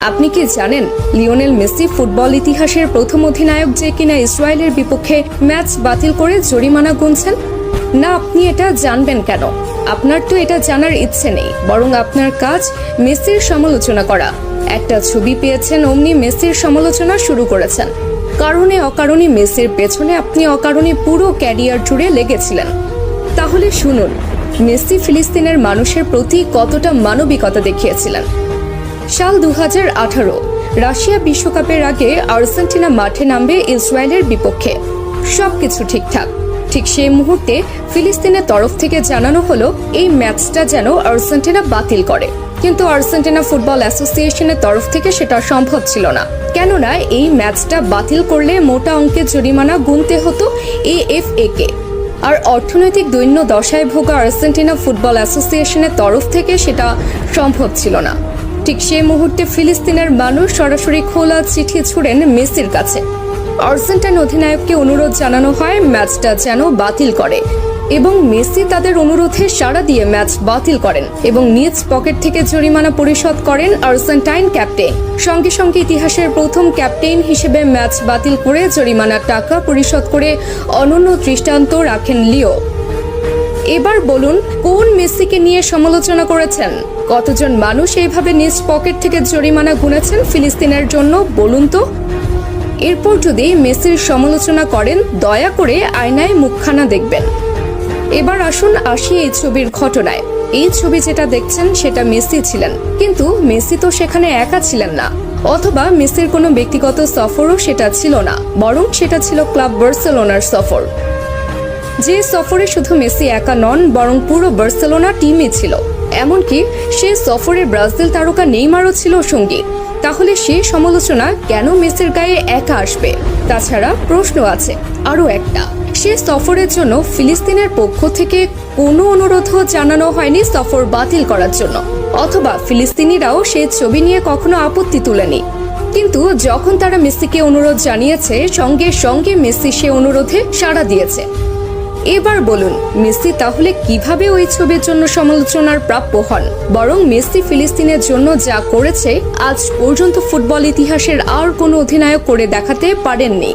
আপনি কি জানেন লিওনেল মেসি ফুটবল ইতিহাসের প্রথম অধিনায়ক যে কিনা ইসরায়েলের বিপক্ষে ম্যাচ বাতিল করে জরিমানা গুনছেন? না, আপনি এটা জানবেন কেন? আপনার তো এটা জানার ইচ্ছে নেই, বরং আপনার কাজ মেসির সমালোচনা করা। একটা ছবি পেয়েছেন, অমনি মেসির সমালোচনা শুরু করেছেন। কারণে অকারণে মেসির পেছনে আপনি অকারণে পুরো ক্যারিয়ার জুড়ে লেগেছিলেন। তাহলে শুনুন, মেসি ফিলিস্তিনের মানুষের প্রতি কতটা মানবিকতা দেখিয়েছিলেন। সাল 2018 রাশিয়া বিশ্বকাপের আগে আর্জেন্টিনা মাঠে নামবে ইসরায়েলের বিপক্ষে। সবকিছু ঠিকঠাক। ঠিক সেই মুহূর্তে ফিলিস্তিনের তরফ থেকে জানানো হলো এই ম্যাচটা যেন আর্জেন্টিনা বাতিল করে। কিন্তু আর্জেন্টিনা ফুটবল অ্যাসোসিয়েশনের তরফ থেকে সেটা সম্ভব ছিল না, কেননা এই ম্যাচটা বাতিল করলে মোটা অঙ্কের জরিমানা গুনতে হতো এএফএ কে। আর অর্থনৈতিক দৈন্য দশায় ভোগা আর্জেন্টিনা ফুটবল অ্যাসোসিয়েশনের তরফ থেকে সেটা সম্ভব ছিল না। ঠিক সেই মুহূর্তে ফিলিস্তিনের মানুষ সরাসরি খোলা চিঠি ছুড়েন মেসির কাছে। আর্জেন্টাইন অধিনায়ককে অনুরোধ জানানো হয় ম্যাচটা যেন বাতিল করে, এবং মেসি তাদের অনুরোধে সাড়া দিয়ে ম্যাচ বাতিল করেন এবং নিজ পকেট থেকে জরিমানা পরিশোধ করেন আর্জেন্টাইন ক্যাপ্টেন। সঙ্গে সঙ্গে ইতিহাসের প্রথম ক্যাপ্টেন হিসেবে ম্যাচ বাতিল করে জরিমানার টাকা পরিশোধ করে অনন্য দৃষ্টান্ত রাখেন লিও। এবার বলুন, কোন মেসিকে নিয়ে সমালোচনা করেছেন? কতজন মানুষ এইভাবে নিজ পকেট থেকে জরিমানা গুনেছেন ফিলিস্তিনের জন্য, বলুন তো? এরপর যদি মেসির সমালোচনা করেন, দয়া করে আয়নায় মুখখানা দেখবেন। এবার আসি এই ছবির ঘটনায়। এই ছবি যেটা দেখছেন সেটা মেসি ছিলেন, কিন্তু মেসি তো সেখানে একা ছিলেন না, অথবা মেসির কোনো ব্যক্তিগত সফরও সেটা ছিল না, বরং সেটা ছিল ক্লাব বার্সেলোনার সফর। যে সফরে শুধু মেসি একা নন, বরং পুরো বার্সেলোনা টিমই ছিল। এমনকি সে সফরে ব্রাজিল তারকা নেইমারও ছিল সঙ্গী। তাহলে সে সমালোচনা কেন মেসির গায়ে একা আসবে? তাছাড়া প্রশ্ন আছে আরও একটা, সে সফরের জন্য ফিলিস্তিনের পক্ষ থেকে কোনো অনুরোধও জানানো হয়নি সফর বাতিল করার জন্য, অথবা ফিলিস্তিনিরাও সে ছবি নিয়ে কখনো আপত্তি তুলেনি। কিন্তু যখন তারা মেসিকে অনুরোধ জানিয়েছে, সঙ্গে সঙ্গে মেসি সে অনুরোধে সাড়া দিয়েছে। এবার বলুন, মেসি তাহলে কিভাবে ওই ছবির জন্য সমালোচনার প্রাপ্য হন? বরং মেসি ফিলিস্তিনের জন্য যা করেছে আজ পর্যন্ত ফুটবল ইতিহাসের আর কোনো অধিনায়ক করে দেখাতে পারেননি।